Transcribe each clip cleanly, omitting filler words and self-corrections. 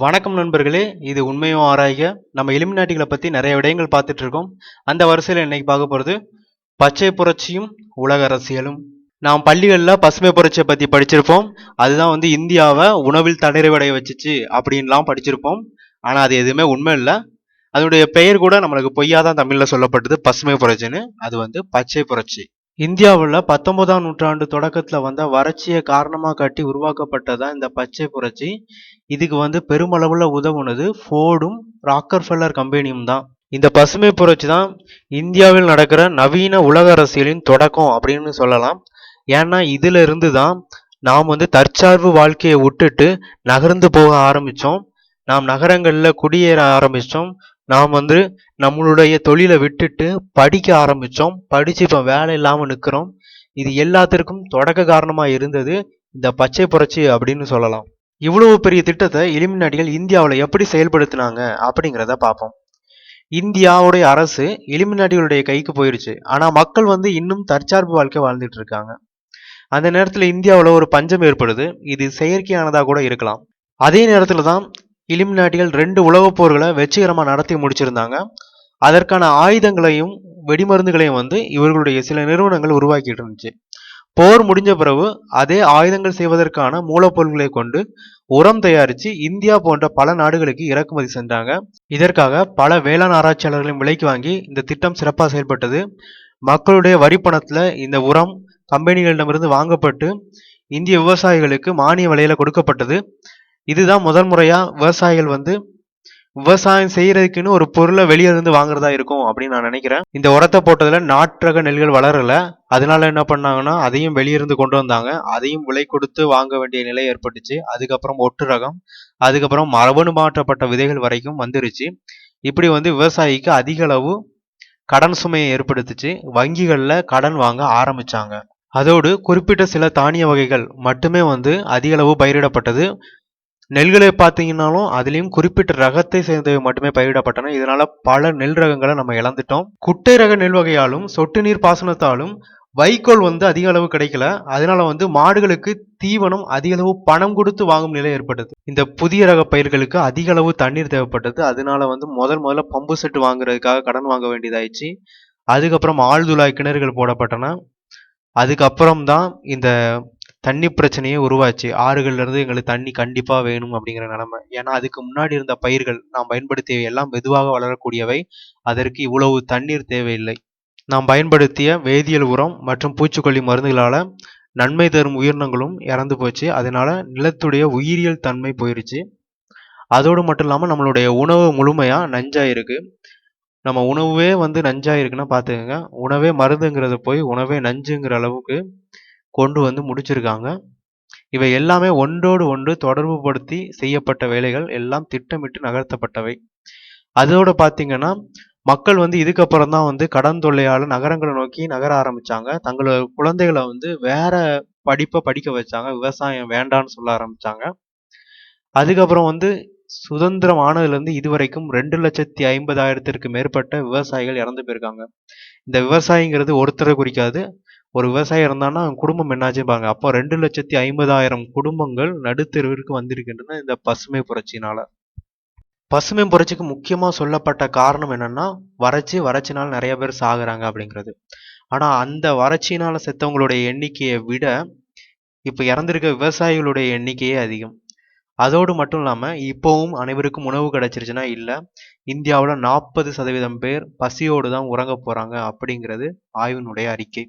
வணக்கம் நண்பர்களே, இது உண்மையும் ஆராய்க. நம்ம இலுமினாட்டிகளை பத்தி நிறைய விடயங்கள் பார்த்துட்டு இருக்கோம். அந்த வரிசையில் இன்னைக்கு பார்க்க போறது பச்சை புரட்சியும் உலக அரசியலும். நாம் பள்ளிகள்ல பசுமை புரட்சியை பத்தி படிச்சிருப்போம். அதுதான் இந்தியாவை உணவில் தன்னிறைவடைய வச்சுச்சு அப்படின்லாம் படிச்சிருப்போம். ஆனா அது எதுவுமே உண்மை இல்லை. அதனுடைய பெயர் கூட நம்மளுக்கு பொய்யாதான் தமிழ்ல சொல்லப்பட்டது, பசுமை புரட்சின்னு. அது பச்சை புரட்சி. இந்தியாவில் 19ஆம் நூற்றாண்டு தொடக்கத்தில் வந்த வறட்சியை காரணமாக காட்டி உருவாக்கப்பட்டதான் இந்த பச்சை புரட்சி. இதுக்கு பெருமளவுல உதவுனது ஃபோர்டும் ராக்கர்ஃபெல்லர் கம்பெனியும் தான். இந்த பசுமை புரட்சி தான் இந்தியாவில் நடக்கிற நவீன உலக அரசியலின் தொடக்கம் அப்படின்னு சொல்லலாம். ஏன்னா இதுல இருந்து தான் நாம் தற்சார்பு வாழ்க்கையை விட்டுட்டு நகர்ந்து போக ஆரம்பிச்சோம். நாம் நகரங்கள்ல குடியேற ஆரம்பிச்சோம். நாம் நம்மளுடைய தொழிலை விட்டுட்டு படிக்க ஆரம்பிச்சோம். படிச்சு இப்ப வேலை இல்லாம நிக்கிறோம். இது எல்லாத்திற்கும் தொடக்க காரணமா இருந்தது இந்த பச்சை புரட்சி அப்படின்னு சொல்லலாம். இவ்வளவு பெரிய திட்டத்தை இலுமினாட்டிகள் இந்தியாவில் எப்படி செயல்படுத்தினாங்க அப்படிங்கிறத பார்ப்போம். இந்தியாவுடைய அரசு இலுமினாட்டிகளுடைய கைக்கு போயிருச்சு. ஆனா மக்கள் இன்னும் தற்சார்பு வாழ்க்கை வாழ்ந்துட்டு இருக்காங்க. அந்த நேரத்துல இந்தியாவில் ஒரு பஞ்சம் ஏற்படுது. இது செயற்கையானதா கூட இருக்கலாம். அதே நேரத்துல தான் இலுமினாட்டிகள் 2 உலகப் போர்களை வெற்றிகரமா நடத்தி முடிச்சிருந்தாங்க. அதற்கான ஆயுதங்களையும் வெடிமருந்துகளையும் இவர்களுடைய சில நிறுவனங்கள் உருவாக்கிட்டு இருந்துச்சு. போர் முடிஞ்ச பிறகு அதே ஆயுதங்கள் செய்வதற்கான மூலப்பொருட்களை கொண்டு உரம் தயாரித்து இந்தியா போன்ற பல நாடுகளுக்கு இறக்குமதி செஞ்சாங்க. இதற்காக பல வேளாண் ஆராய்ச்சியாளர்களையும் விலைக்கு வாங்கி இந்த திட்டம் சிறப்பாக செயல்பட்டது. மக்களுடைய வரி பணத்துல இந்த உரம் கம்பெனிகளிடமிருந்து வாங்கப்பட்டு இந்திய விவசாயிகளுக்கு மானிய விலையில கொடுக்கப்பட்டது. இதுதான் முதல் முறையா விவசாயிகள் விவசாயம் செய்யறதுக்குன்னு ஒரு பொருளை வெளியே இருந்து வாங்குறதா இருக்கும் அப்படின்னு நான் நினைக்கிறேன். இந்த உரத்தை போட்டதுல நாற்றக நெல்கள் வளரல. அதனால என்ன பண்ணாங்கன்னா அதையும் வெளியிருந்து கொண்டு வந்தாங்க. அதையும் விலை கொடுத்து வாங்க வேண்டிய நிலை ஏற்பட்டுச்சு. அதுக்கப்புறம் ஒட்டு ரகம், அதுக்கப்புறம் மரபணு மாற்றப்பட்ட விதைகள் வரைக்கும் வந்துருச்சு. இப்படி விவசாயிக்கு அதிக அளவு கடன் சுமையை ஏற்படுத்துச்சு. வங்கிகள்ல கடன் வாங்க ஆரம்பிச்சாங்க. அதோடு குறிப்பிட்ட சில தானிய வகைகள் மட்டுமே அதிக அளவு பயிரிடப்பட்டது. நெல்களை பார்த்தீங்கன்னாலும் அதுலேயும் குறிப்பிட்ட ரகத்தை சேர்ந்தவை மட்டுமே பயிரிடப்பட்டன. இதனால பல நெல் ரகங்களை நம்ம இழந்துட்டோம். குட்டை ரக நெல் வகையாலும் சொட்டு நீர் பாசனத்தாலும் வைக்கோல் அதிக அளவு கிடைக்கல. அதனால மாடுகளுக்கு தீவனம் அதிக அளவு பணம் கொடுத்து வாங்கும் நிலை ஏற்பட்டது. இந்த புதிய ரக பயிர்களுக்கு அதிக அளவு தண்ணீர் தேவைப்பட்டது. அதனால முதல்ல பம்பு செட்டு வாங்குறதுக்காக கடன் வாங்க வேண்டியதாயிடுச்சு. அதுக்கப்புறம் ஆழ்துளாய் கிணறுகள் போடப்பட்டன. அதுக்கப்புறம் தான் இந்த தண்ணி பிரச்சனையே உருவாச்சு. ஆறுகள்ல இருந்து எங்களுக்கு தண்ணி கண்டிப்பா வேணும் அப்படிங்கிற நிலைமை. ஏன்னா அதுக்கு முன்னாடி இருந்த பயிர்கள் நாம் பயன்படுத்திய எல்லாம் மெதுவாக வளரக்கூடியவை. அதற்கு இவ்வளவு தண்ணீர் தேவையில்லை. நாம் பயன்படுத்திய வேதியியல் உரம் மற்றும் பூச்சிக்கொல்லி மருந்துகளால நன்மை தரும் உயிரினங்களும் இறந்து போச்சு. அதனால நிலத்துடைய உயிரியல் தன்மை போயிருச்சு. அதோடு மட்டும் இல்லாம நம்மளுடைய உணவு முழுமையா நஞ்சா இருக்கு. நம்ம உணவே நஞ்சா இருக்குன்னா பாத்துக்கோங்க. உணவே மருந்துங்கிறது போய் உணவே நஞ்சுங்கிற அளவுக்கு கொண்டு முடிச்சிருக்காங்க. இவை எல்லாமே ஒன்றோடு ஒன்று தொடர்பு படுத்தி செய்யப்பட்ட வேலைகள், எல்லாம் திட்டமிட்டு நகர்த்தப்பட்டவை. அதோட பாத்தீங்கன்னா மக்கள் இதுக்கப்புறம் தான் கடன் தொல்லையால நகரங்களை நோக்கி நகர ஆரம்பிச்சாங்க. தங்களோட குழந்தைகளை வேற படிப்பை படிக்க வச்சாங்க. விவசாயம் வேண்டான்னு சொல்ல ஆரம்பிச்சாங்க. அதுக்கப்புறம் சுதந்திரம் ஆனதுல இருந்து இதுவரைக்கும் 2,50,000த்திற்கு மேற்பட்ட விவசாயிகள் இறந்து போயிருக்காங்க. இந்த விவசாயிங்கிறது ஒருத்தரை குறிக்காது. ஒரு விவசாயி இருந்தான்னா குடும்பம் என்னாச்சு பாருங்க. அப்போ 2,50,000 குடும்பங்கள் நடுத்தெருவிற்கு வந்திருக்கின்றன இந்த பசுமை புரட்சினால. பசுமை புரட்சிக்கு முக்கியமா சொல்லப்பட்ட காரணம் என்னன்னா வறட்சினால நிறைய பேர் சாகுறாங்க அப்படிங்கிறது. ஆனா அந்த வறட்சியினால செத்தவங்களுடைய எண்ணிக்கையை விட இப்ப இறந்திருக்க விவசாயிகளுடைய எண்ணிக்கையே அதிகம். அதோடு மட்டும் இல்லாம இப்பவும் அனைவருக்கும் உணவு கிடைச்சிருச்சுன்னா இல்ல. இந்தியாவுல 40% பேர் பசியோடு தான் உறங்க போறாங்க அப்படிங்கிறது ஆய்வினுடைய அறிக்கை.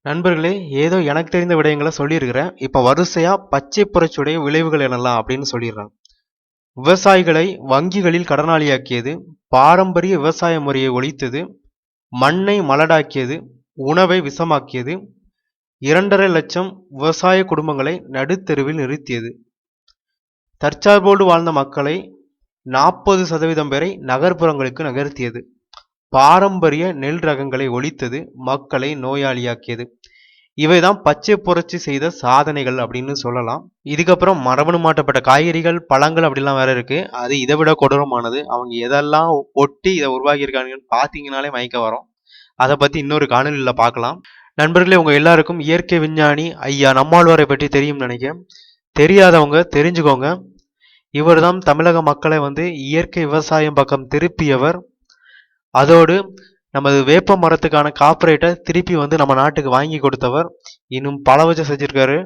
நண்பர்களே, ஏதோ எனக்கு தெரிந்த விடயங்களை சொல்லியிருக்கிறேன். இப்ப வரிசையா பச்சை புரட்சியுடைய விளைவுகள் என்னலாம் அப்படின்னு சொல்லிடுறாங்க. விவசாயிகளை வங்கிகளில் கடனாளியாக்கியது, பாரம்பரிய விவசாய முறையை ஒழித்தது, மண்ணை மலடாக்கியது, உணவை விஷமாக்கியது, 2.5 லட்சம் விவசாய குடும்பங்களை நடுத்தெருவில் நிறுத்தியது, தற்சார்போடு வாழ்ந்த மக்களை 40% பேரை நகர்ப்புறங்களுக்கு நகர்த்தியது, பாரம்பரிய நெல் ரகங்களை ஒழித்தது, மக்களை நோயாளியாக்கியது. இவைதான் பச்சை புரட்சி செய்த சாதனைகள் அப்படின்னு சொல்லலாம். இதுக்கப்புறம் மரபணு மாற்றப்பட்ட காய்கறிகள், பழங்கள் அப்படிலாம் வேற இருக்கு. அது இதை விட கொடூரமானது. அவங்க எதெல்லாம் ஒட்டி இதை உருவாக்கியிருக்காங்கன்னு பார்த்தீங்கன்னாலே மயக்க வரும். அதை பத்தி இன்னொரு காணொலியில பார்க்கலாம். நண்பர்களே, உங்க எல்லாருக்கும் இயற்கை விஞ்ஞானி ஐயா நம்மாழ்வாரை பற்றி தெரியும் நினைக்கிறேன். தெரியாதவங்க தெரிஞ்சுக்கோங்க. இவர்தான் தமிழக மக்களை வந்து இயற்கை விவசாயம் பக்கம் திருப்பியவர். அதோடு நமது வேப்ப மரத்துக்கான கார்ப்பரேட்டை திருப்பி வந்து நம்ம நாட்டுக்கு வாங்கி கொடுத்தவர். இன்னும் பல விஷயம் செஞ்சிருக்காரு.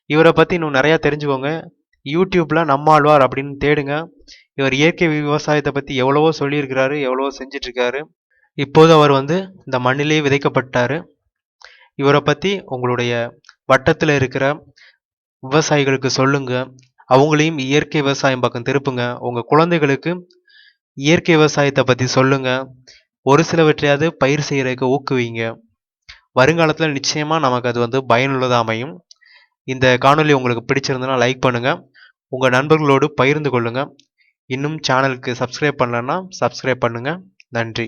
இவரை பத்தி இன்னும் நிறைய தெரிஞ்சுக்கோங்க. யூடியூப்ல நம்மாழ்வார் அப்படின்னு தேடுங்க. இவர் இயற்கை விவசாயத்தை பத்தி எவ்வளவோ சொல்லியிருக்கிறாரு, எவ்வளவோ செஞ்சிட்டு இருக்காரு. இப்போது அவர் வந்து இந்த மண்ணிலேயே விதைக்கப்பட்டாரு. இவரை பத்தி உங்களுடைய வட்டத்துல இருக்கிற விவசாயிகளுக்கு சொல்லுங்க. அவங்களையும் இயற்கை விவசாயம் பக்கம் திருப்புங்க. உங்க குழந்தைகளுக்கு இயற்கை விவசாயத்தை பத்தி சொல்லுங்க. ஒரு சிலவற்றையாவது பயிர் செய்யறதுக்கு ஊக்குவிங்க. வருங்காலத்துல நிச்சயமா நமக்கு அது வந்து பயனுள்ளதா அமையும். இந்த காணொளி உங்களுக்கு பிடிச்சிருந்ததுன்னா லைக் பண்ணுங்க. உங்க நண்பர்களோடு பகிர்ந்து கொள்ளுங்க. இன்னும் சேனலுக்கு சப்ஸ்கிரைப் பண்ணலன்னா சப்ஸ்கிரைப் பண்ணுங்க. நன்றி.